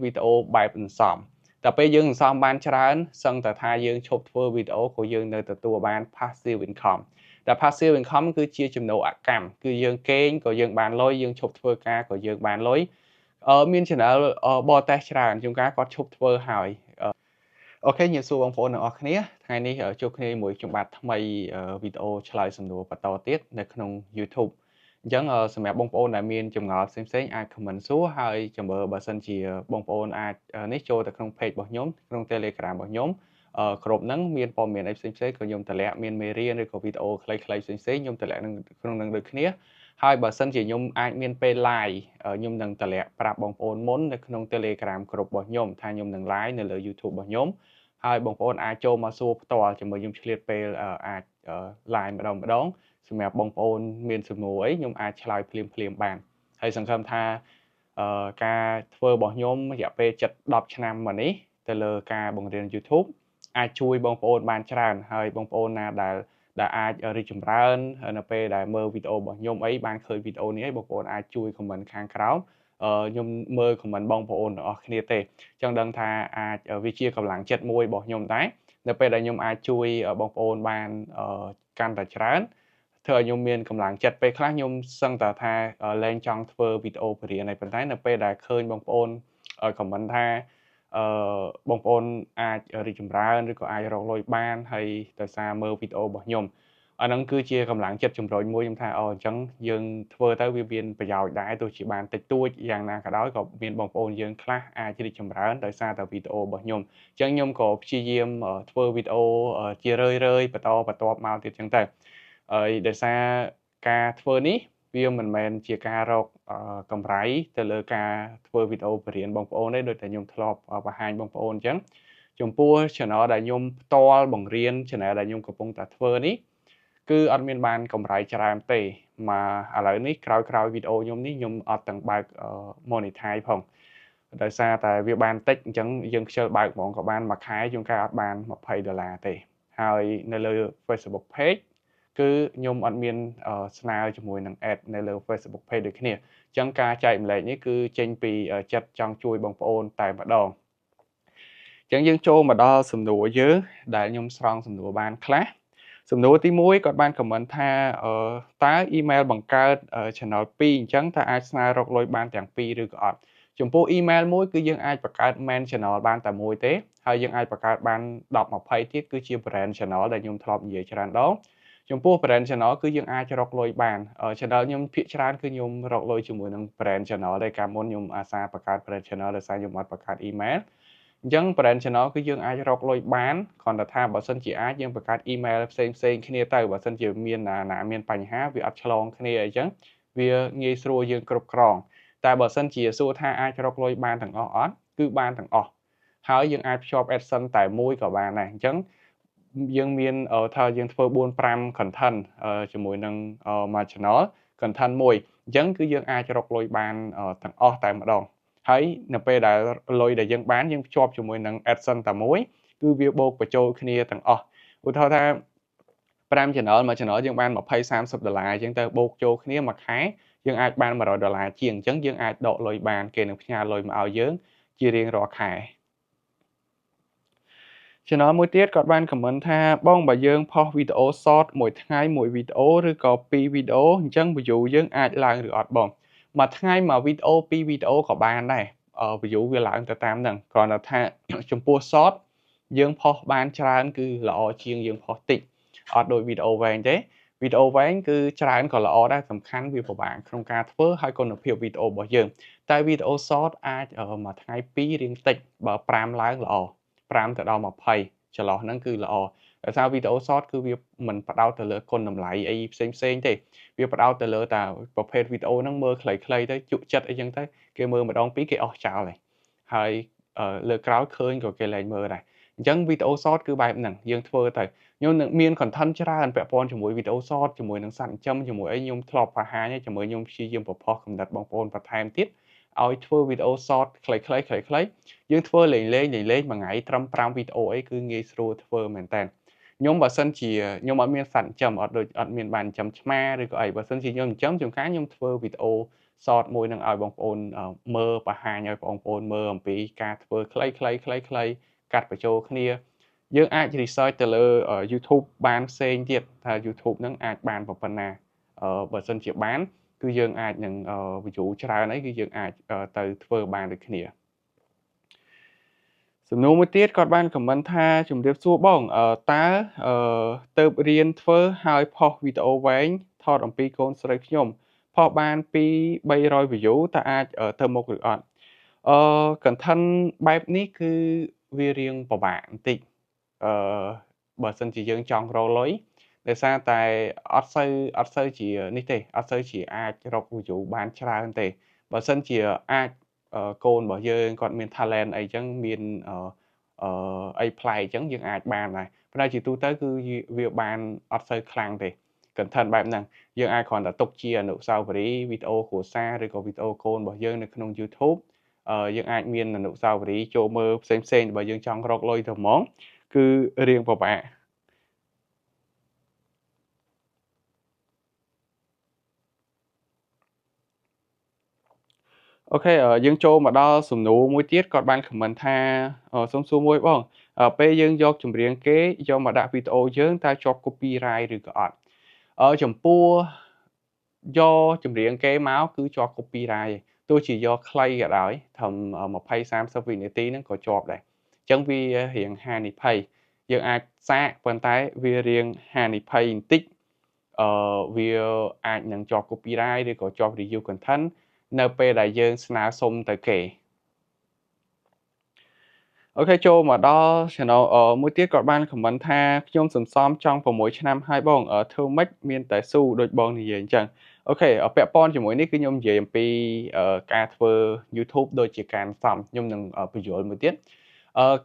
វីដេអូបែបអន្សំតែពេលយើងអន្សំបានច្រើនសឹងតែថាយើងឈប់ធ្វើវីដេអូក៏យើងនៅទទួលបាន passive income តែ passive income គឺជាចំណូលអកម្មគឺយើងគេងក៏យើងបានលុយយើងឈប់ធ្វើការក៏យើងបានលុយមាន channel បរទេសច្រើនជួនកាលគាត់ឈប់ធ្វើហើយអូខេញាតិសួរបងប្អូនទាំងអស់គ្នាថ្ងៃនេះជួបគ្នាជាមួយខ្ញុំបាទថ្មីវីដេអូឆ្លើយសំណួរបន្តទៀតនៅក្នុង YouTube អញ្ចឹងសម្រាប់បងប្អូនដែលមានចម្ងល់ផ្សេងៗអាច comment សួរហើយចាំមើលបើសិនជាបងប្អូនអាចនេះចូលទៅក្នុង page របស់ខ្ញុំក្នុង Telegram របស់ខ្ញុំគ្រប់ហ្នឹងមានព័ត៌មានអីផ្សេងៗក៏ខ្ញុំតម្លាក់មានមេរៀនឬក៏វីដេអូខ្លីៗផ្សេងៗខ្ញុំតម្លាក់ក្នុងនឹងដូចគ្នាហើយបើសិនជាខ្ញុំអាចមានពេល live ខ្ញុំនឹងតម្លាក់ប្រាប់បងប្អូនមុននៅក្នុង Telegram ក្រុមរបស់ខ្ញុំថាខ្ញុំនឹង live នៅលើ YouTube របស់ខ្ញុំហើយបងប្អូនអាចចូលមកសួរផ្ទាល់ជាមួយខ្ញុំឆ្លៀតពេលអាច live ម្ដងសម្រាប់បងប្អូនមានសំណួរអីខ្ញុំអាចឆ្លើយភ្លាមបានហើយសង្ឃឹមថាការធ្វើរបស់ខ្ញុំរយៈពេល10ឆ្នាំមកនេះទៅលើការបង្រៀន YouTube អាចជួយបងប្អូនបានច្រើនហើយបងប្អូនណាដែលអាចរីកចម្រើននៅពេលដែលមើលវីដេអូរបស់ខ្ញុំអីបានឃើញវីដេអូនេះអីបងប្អូនអាចជួយ comment ខាងក្រោមខ្ញុំមើល comment បងប្អូនទាំងអស់គ្នាទេចង់ដឹងថាអាចវាជាកម្លាំងចិត្តមួយរបស់ខ្ញុំដែរនៅពេលដែលខ្ញុំអាចជួយបងប្អូនបានកាន់តែច្រើនធ្វើឲ្យខ្ញុំមានកម្លាំងចិត្តពេលខ្លះខ្ញុំសឹងតែថាលែងចង់ធ្វើវីដេអូបរិញ្ញាបត្រប៉ុន្តែនៅពេលដែលឃើញបងប្អូនcomment ថាបងប្អូនអាចរីកចម្រើនឬក៏អាចរកលុយបានហើយដោយសារមើលវីដេអូរបស់ខ្ញុំអាហ្នឹងគឺជាកម្លាំងចិត្តជំរុញមួយខ្ញុំថាអញ្ចឹងយើងធ្វើទៅវាមានប្រយោជន៍ដែរទោះជាបានតិចតួចយ៉ាងណាក៏ដោយក៏មានបងប្អូនយើងខ្លះអាចរីកចម្រើនដោយសារតែវីដេអូរបស់ខ្ញុំអញ្ចឹងខ្ញុំក៏ព្យាយាមធ្វើវីដេអូជារឿយបន្តបន្ទាប់មកទៀតអញ្ចឹងទៅហើយដោយសារការធ្វើនេះវាមិនមែនជាការរកកម្រៃទៅលើការធ្វើវីដេអូបរិញ្ញាបត្របងប្អូនទេដូចតែខ្ញុំធ្លាប់បង្ហាញបងប្អូនអញ្ចឹងចំពោះ channel ដែលខ្ញុំផ្ទាល់បង្រៀន channel ដែលខ្ញុំកំពុងតែធ្វើនេះគឺអត់មានបានកម្រៃច្រើនទេមកឥឡូវនេះក្រោយវីដេអូខ្ញុំនេះខ្ញុំអត់ទាំងបើក monetize ផងដោយសារតែវាបានតិចអញ្ចឹងយើងខ្ជិលបើកហ្មងក៏បានមួយខែជួនកាលអត់បាន$20ទេហើយនៅលើ Facebook page គឺខ្ញុំអត់មានស្នើជាមួយនឹង ad នៅលើ Facebook page ដូចគ្នាអញ្ចឹងការចែកម្លែកនេះគឺចេញពីចិត្តចង់ជួយបងប្អូនតែម្ដងអញ្ចឹងយើងចូលមកដល់សំណួរយើងដែលខ្ញុំស្រង់សំណួរបានខ្លះសំណួរទី1គាត់បាន comment ថាតើ email បង្កើត channel 2អញ្ចឹងតើអាចស្នើរកលុយបានទាំងពីរឬក៏អត់ចំពោះ email មួយគឺយើងអាចបង្កើត main channel បានតែមួយទេហើយយើងអាចបង្កើតបាន10 20ទៀតគឺជា brand channel ដែលខ្ញុំធ្លាប់និយាយច្រើនដងចំពោះ brand channel គឺយើងអាចរកលុយបាន channel ខ្ញុំភាគច្រើនគឺខ្ញុំរកលុយជាមួយនឹង brand channel ដែរកាលមុនខ្ញុំអាសាបង្កើត brand channel ដោយសារខ្ញុំអត់បង្កើត email អញ្ចឹង brand channel គឺយើងអាចរកលុយបានគ្រាន់តែថាបើសិនជាអាចយើងបង្កើត email ផ្សេងគ្នាទៅបើសិនជាមានណាមានបញ្ហាវាអត់ឆ្លងគ្នាអីចឹងវាងាយស្រួលយើងគ្រប់គ្រងតែបើសិនជាសួរថាអាចរកលុយបានទាំងអស់អត់គឺបានទាំងអស់ហើយយើងអាចភ្ជាប់ AdSense តែមួយក៏បានដែរអញ្ចឹងយើងមានថាយើងធ្វើ4 5 content ជាមួយនឹងមួយ channel content មួយអញ្ចឹងគឺយើងអាចរកលុយបានទាំងអស់តែម្ដងហើយនៅពេលដែលលុយដែលយើងបានយើងភ្ជាប់ជាមួយនឹង AdSense តែមួយគឺវាបូកបញ្ចូលគ្នាទាំងអស់ឧទាហរណ៍ថា5 channel មួយ channel យើងបាន$20-30អញ្ចឹងទៅបូកចូលគ្នាមួយខែយើងអាចបាន$100ជាងអញ្ចឹងយើងអាចដកលុយបានគេនឹងផ្ញើលុយមកឲ្យយើងជារៀងរាល់ខែ channel មួយទៀតគាត់បាន comment ថាបងបើយើងផុសវីដេអូ short មួយថ្ងៃមួយវីដេអូឬក៏2វីដេអូអញ្ចឹង view យើងអាចឡើងឬអត់បងមួយថ្ងៃមួយវីដេអូ2វីដេអូក៏បានដែរview វាឡើងទៅតាមហ្នឹងគ្រាន់តែថាចំពោះ short យើងផុសបានច្រើនគឺល្អជាងយើងផុសតិចអត់ដូចវីដេអូវែងទេវីដេអូវែងគឺច្រើនក៏ល្អដែរសំខាន់វាពិបាកក្នុងការធ្វើហើយគុណភាពវីដេអូរបស់យើងតែវីដេអូ short អាចមួយថ្ងៃ2រៀងតិចបើ5ឡើងល្អ5ទៅដល់20ចន្លោះហ្នឹងគឺល្អដោយសារវីដេអូ short គឺវាមិនផ្ដោតទៅលើគុណតម្លៃអីផ្សេងទេវាផ្ដោតទៅលើតែប្រភេទវីដេអូហ្នឹងមើលខ្លីៗទៅជក់ចិត្តអីចឹងទៅគេមើលម្ដងពីរគេអស់ចោលហើយលើក្រោយឃើញក៏គេលែងមើលដែរអញ្ចឹងវីដេអូ short គឺបែបហ្នឹងយើងធ្វើទៅខ្ញុំនឹងមាន content ច្រើនពាក់ព័ន្ធជាមួយវីដេអូ short ជាមួយនឹងសត្វចិញ្ចឹមជាមួយអីខ្ញុំធ្លាប់បង្ហាញជាមួយខ្ញុំព្យាយាមប្រផុសកំណត់បងប្អូនបន្ថែមទៀតឲ្យធ្វើវីដេអូ short ខ្លីៗយើងធ្វើលេងមួយថ្ងៃត្រឹម5វីដេអូអីគឺងាយស្រួលធ្វើមែនតើខ្ញុំបើសិនជាខ្ញុំអត់មានសត្វចិញ្ចឹមអត់មានបានចិញ្ចឹមឆ្មាឬក៏អីបើសិនជាខ្ញុំចិញ្ចឹមជួនកាលខ្ញុំធ្វើវីដេអូ sọt môi năng ai bóng ôn mơ và hai nhau bóng ôn mơអំពីការធ្វើខ្លីៗកាត់បញ្ចូលគ្នាយើងអាច research ទៅលើ YouTube បានផ្សេងទៀតថា YouTube ហ្នឹងអាចបានប៉ុណ្ណាបើសិនជាបានគឺយើងអាចនឹង view ច្រើនអីគឺយើងអាចទៅធ្វើបានដូចគ្នាសំណួរមួយទៀតគាត់បាន comment ថាជំរាបសួរបងតើទៅរៀនធ្វើហើយផុសវីដេអូវែងថតអំពីកូនស្រីខ្ញុំផុសបានពី300 view តើអាចទៅមុខឬអត់content បែបនេះគឺវារៀងពិបាកបន្តិចបើសិនជាយើងចង់រកលុយដោយសារតែអត់សូវជានេះទេអត់សូវជាអាចរក view បានច្រើនទេបើសិនជាអាចកូនរបស់យើងគាត់មាន talent អីចឹងមានអីប្លែកចឹងយើងអាចបានដែរប៉ុន្តែជាទូទៅគឺវាបានអត់សូវខ្លាំងទេ content បែបហ្នឹងយើងអាចគ្រាន់តែទុកជាអនុស្សាវរីយ៍វីដេអូគ្រួសារឬក៏វីដេអូកូនរបស់យើងនៅក្នុង YouTube យើងអាចមានអនុស្សាវរីយ៍ចូលមើលផ្សេងៗបើយើងចង់រកលុយទៅហ្មងគឺរៀងពិបាកអូខេយើងចូលមកដល់សំណួរមួយទៀតគាត់បាន comment ថាសូមសួរមួយបងពេលយើងយកចម្រៀងគេយកមកដាក់វីដេអូយើងតើជាប់ copyright ឬក៏អត់ចំពោះយកចម្រៀងគេមកគឺជាប់ copyright ទោះជាយកខ្លីក៏ដោយត្រឹម20-30 វិនាទីហ្នឹងក៏ជាប់ដែរអញ្ចឹងវារៀងហានិភ័យយើងអាចសាកប៉ុន្តែវារៀងហានិភ័យបន្តិចវាអាចនឹងជាប់ copyright ឬក៏ជាប់ review content នៅពេលដែលយើងស្នើសុំទៅគេអូខេចូលមកដល់ channel មួយទៀតគាត់បាន comment ថាខ្ញុំសន្សំចង់6ឆ្នាំហើយបងធ្វើម៉េចមានតែស៊ូដូចបងនិយាយអញ្ចឹងអូខេពាក់ព័ន្ធជាមួយនេះគឺខ្ញុំនិយាយអំពីការធ្វើ YouTube ដូចជាការសន្សំខ្ញុំនឹងបញ្យល់មួយទៀត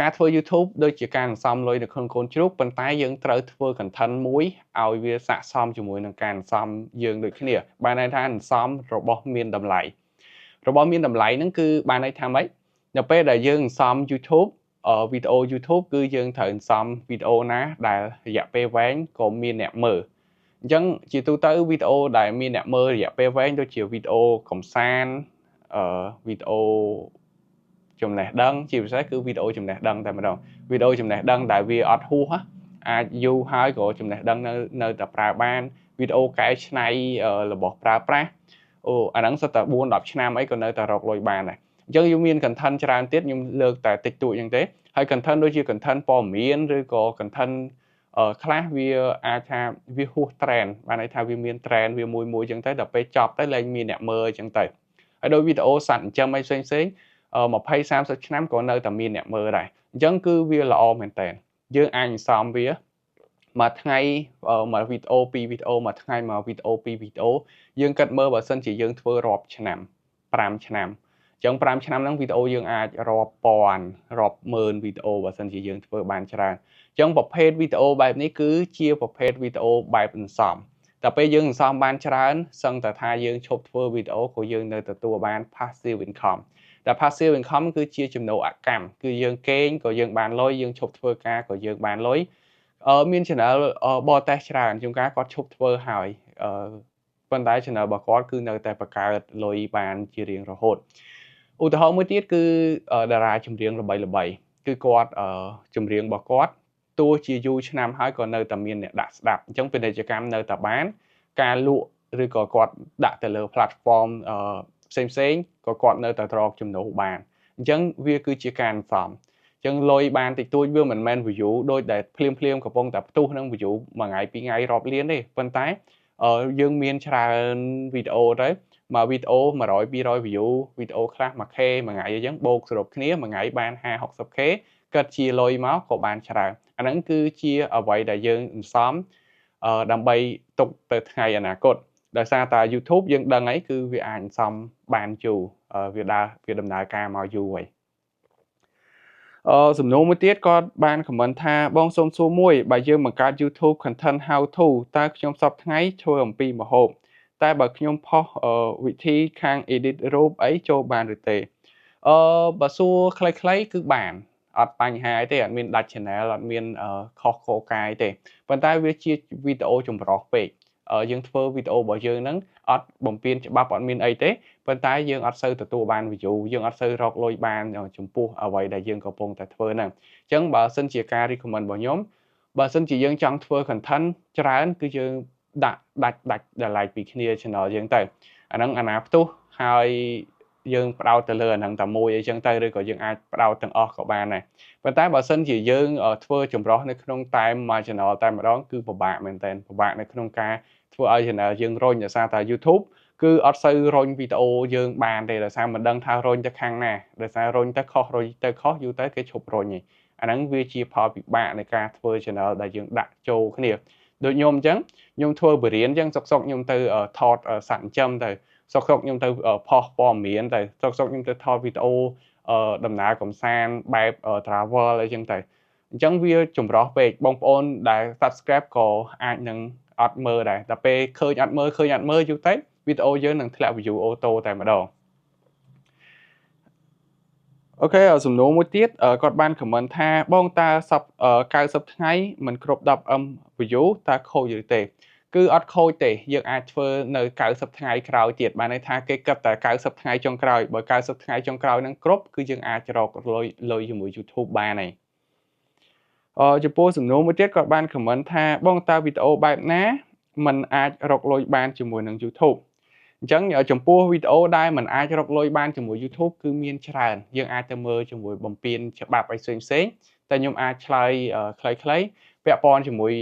ការធ្វើ YouTube ដូចជាការសន្សំលុយនៅក្នុងកូនជ្រូកប៉ុន្តែយើងត្រូវធ្វើ content មួយឲ្យវាស័ក្តិសមជាមួយនឹងការសន្សំយើងដូចគ្នាបានន័យថាសន្សំរបស់មានតម្លៃហ្នឹងគឺបានន័យថាម៉េចនៅពេលដែលយើងសន្សំ YouTube វីដេអូ YouTube គឺយើងត្រូវសន្សំវីដេអូណាដែលរយៈពេលវែងក៏មានអ្នកមើលអញ្ចឹងជាទូទៅវីដេអូដែលមានអ្នកមើលរយៈពេលវែងដូចជាវីដេអូកម្សាន្តវីដេអូចំណេះដឹងជាពិសេសគឺវីដេអូចំណេះដឹងតែម្ដងវីដេអូចំណេះដឹងដែលវាអត់ហួសអាចយូរហើយក៏ចំណេះដឹងនៅតែប្រើបានវីដេអូកែច្នៃរបស់ប្រើប្រាស់អាហ្នឹងសិតតែ 4-10 ឆ្នាំអីក៏នៅតែរកលុយបានដែរអញ្ចឹងយើងមាន content ច្រើនទៀតខ្ញុំលើកតែតិចតួចអញ្ចឹងទេហើយ content ដូចជា content ព័ត៌មានឬក៏ content ខ្លះវាអាចថាវាហួស trend បានន័យថាវាមាន trend វាមួយអញ្ចឹងទៅដល់ពេលចប់ទៅលែងមានអ្នកមើលអញ្ចឹងទៅហើយដូចវីដេអូសត្វចិញ្ចឹមអីផ្សេង20-30 ឆ្នាំក៏នៅតែមានអ្នកមើលដែរអញ្ចឹងគឺវាល្អមែនតើយើងអាចសន្សំវាមួយថ្ងៃមួយវីដេអូពីរវីដេអូមួយថ្ងៃមួយវីដេអូពីរវីដេអូយើងគិតមើលបើសិនជាយើងធ្វើរាប់ឆ្នាំ5ឆ្នាំអញ្ចឹង5ឆ្នាំហ្នឹងវីដេអូយើងអាចរាប់ពាន់រាប់ម៉ឺនវីដេអូបើសិនជាយើងធ្វើបានច្រើនអញ្ចឹងប្រភេទវីដេអូបែបនេះគឺជាប្រភេទវីដេអូបែបសន្សំតែពេលយើងសន្សំបានច្រើនសឹងតែថាយើងឈប់ធ្វើវីដេអូក៏យើងនៅទទួលបាន passive income តែ passive income គឺជាចំណូលអកម្មគឺយើងគេងក៏យើងបានលុយយើងឈប់ធ្វើការក៏យើងបានលុយមាន channel បរទេសច្រើនជួនកាលគាត់ឈប់ធ្វើហើយប៉ុន្តែ channel របស់គាត់គឺនៅតែបង្កើតលុយបានជារៀងរហូតឧទាហរណ៍មួយទៀតគឺតារាចម្រៀងល្បីៗគឺគាត់ចម្រៀងរបស់គាត់ទោះជាយូរឆ្នាំហើយក៏នៅតែមានអ្នកដាក់ស្ដាប់អញ្ចឹងពាណិជ្ជកម្មនៅតែបានការលក់ឬក៏គាត់ដាក់ទៅលើ platform ផ្សេងក៏គាត់នៅតែរកចំណូលបានអញ្ចឹងវាគឺជាការសន្សំអញ្ចឹងលុយបានតិចតួចវាមិនមែន view ដូចដែលភ្លាមកំពុងតែផ្ទុះនឹង view មួយថ្ងៃពីរថ្ងៃរាប់លានទេប៉ុន្តែយើងមានច្រើនវីដេអូទៅមួយវីដេអូ100-200 view វីដេអូខ្លះ 1k មួយថ្ងៃអញ្ចឹងបូកសរុបគ្នាមួយថ្ងៃបាន 50-60k កើតជាលុយមកក៏បានច្រើនអាហ្នឹងគឺជាអ្វីដែលយើងសន្សំដើម្បីទុកទៅថ្ងៃអនាគតដោយសារតែ YouTube យើងដឹងអីគឺវាអាចសន្សំបានយូរវាដំណើរការមកយូរហើយសំណួរមួយទៀតគាត់បាន comment ថាបងសូមសួរមួយបើយើងបង្កើត YouTube content how to តើខ្ញុំសប្តាហ៍ថ្ងៃធ្វើអំពីម្ហូបតែបើខ្ញុំផុសវិធីខាង edit រូបអីចូលបានឬទេបើសួរខ្លីៗគឺបានអត់បញ្ហាទេអត់មានដាច់ channel អត់មានខុសគោលការណ៍ទេប៉ុន្តែវាជាវីដេអូចម្រុះពេកយើងធ្វើវីដេអូរបស់យើងហ្នឹងអត់បំពេញច្បាប់អត់មានអីទេ ប៉ុន្តែយើងអត់សូវទទួលបាន view យើងអត់សូវរកលុយបានចំពោះអ្វីដែលយើងកំពុងតែធ្វើហ្នឹងអញ្ចឹងបើសិនជាការ recommend របស់ខ្ញុំបើសិនជាយើងចង់ធ្វើ content ច្រើនគឺយើងដាក់ដាច់តម្លៃពីគ្នា channel យើងទៅអាហ្នឹងអាណាផ្ទុះហើយយើងផ្ដោតទៅលើអាហ្នឹងតែមួយអីចឹងទៅឬក៏យើងអាចផ្ដោតទាំងអស់ក៏បានដែរប៉ុន្តែបើសិនជាយើងធ្វើចម្រោះនៅក្នុងតែមួយ channel តែម្ដងគឺពិបាកមែនទែនពិបាកនៅក្នុងការធ្វើឲ្យ channel យើងរុញដោយសារតែ YouTube គឺអត់សូវរុញវីដេអូយើងបានទេដោយសារមិនដឹងថារុញទៅខាងណាដោយសាររុញទៅខុសរុញទៅខុសយូរទៅគេឈប់រុញឯងអាហ្នឹងវាជាផលពិបាកនៃការធ្វើ channel ដែលយើងដាក់ចូលគ្នាដូចខ្ញុំអញ្ចឹងខ្ញុំធ្វើបរិញ្ញាអញ្ចឹងសុកខ្ញុំទៅថតសត្វចិញ្ចឹមទៅសុកខ្ញុំទៅផុសព័ត៌មានទៅសុកខ្ញុំទៅថតវីដេអូដំណើរកំសាន្តបែប travel អីចឹងទៅអញ្ចឹងវាចម្រោះពេកបងប្អូនដែល subscribe ក៏អាចនឹងអត់មើលដែរតែពេលឃើញអត់មើលយូរទៅវីដេអូយើងនឹងធ្លាក់ view អូតូតែម្ដងអូខេសំណួរមួយទៀតគាត់បាន comment ថាបងតើ90ថ្ងៃមិនគ្រប់ 10M view តើខូចឬទេគឺអត់ខូចទេយើងអាចធ្វើនៅ90ថ្ងៃក្រោយទៀតបានន័យថាគេគិតតែ90ថ្ងៃចុងក្រោយបើ90ថ្ងៃចុងក្រោយហ្នឹងគ្រប់គឺយើងអាចរកលុយជាមួយ YouTube បានហើយចំពោះសំណួរមួយទៀតគាត់បាន comment ថាបងតើវីដេអូបែបណាมันអាចរកលុយបានជាមួយនឹង YouTube អញ្ចឹងចំពោះវីដេអូដែលมันអាចរកលុយបានជាមួយ YouTube គឺមានច្រើនយើងអាចទៅមើលជាមួយបំពេញច្បាប់អីផ្សេងតែខ្ញុំអាចឆ្លើយខ្លីៗពាក់ព័ន្ធជាមួយ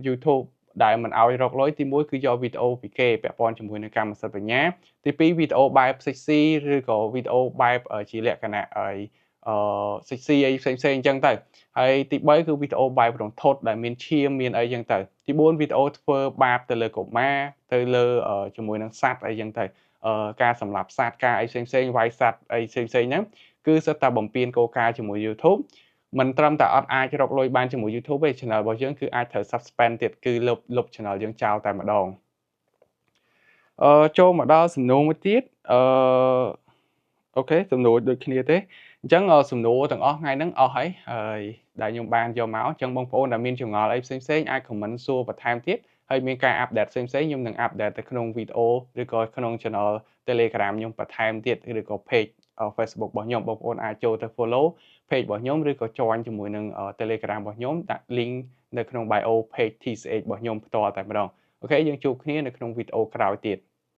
YouTube ដែលมันឲ្យរកលុយទី1គឺយកវីដេអូពីគេពាក់ព័ន្ធជាមួយនឹងកម្មសិទ្ធិបញ្ញាទី2វីដេអូបែប sexy ឬក៏វីដេអូបែបជាលក្ខណៈsexy អីផ្សេងអញ្ចឹងទៅហើយទី3គឺវីដេអូបែបរន្ធត់ដែលមានឈាមមានអីចឹងទៅទី4វីដេអូធ្វើបាបទៅលើកុមារទៅលើជាមួយនឹងសត្វអីចឹងទៅការសម្លាប់សត្វការអីផ្សេងវាយសត្វអីផ្សេងហ្នឹងគឺសិតតែបំពេញគោលការណ៍ជាមួយ YouTube មិនត្រឹមតែអត់អាចរកលុយបានជាមួយ YouTube ទេ channel របស់យើងគឺអាចត្រូវ suspend ទៀតគឺលុប channel យើងចោលតែម្ដងចូលមកដល់សំណួរមួយទៀតអូខេសំណួរដូចគ្នាទេអញ្ចឹងសំណួរទាំងអស់ថ្ងៃហ្នឹងអស់ហើយដែលខ្ញុំបានយកមកអញ្ចឹងបងប្អូនដែលមានចម្ងល់អីផ្សេងអាច comment សួរបន្ថែមទៀតហើយមានការ update ផ្សេងខ្ញុំនឹង update ទៅក្នុងវីដេអូឬក៏ក្នុង channel Telegram ខ្ញុំបន្ថែមទៀតឬក៏ page Facebook របស់ខ្ញុំបងប្អូនអាចចូលទៅ follow page របស់ខ្ញុំឬក៏ join ជាមួយនឹង Telegram របស់ខ្ញុំដាក់ link នៅក្នុង bio page TCH របស់ខ្ញុំផ្ទាល់តែម្ដងអូខេយើងជួបគ្នានៅក្នុងវីដេអូក្រោយទៀត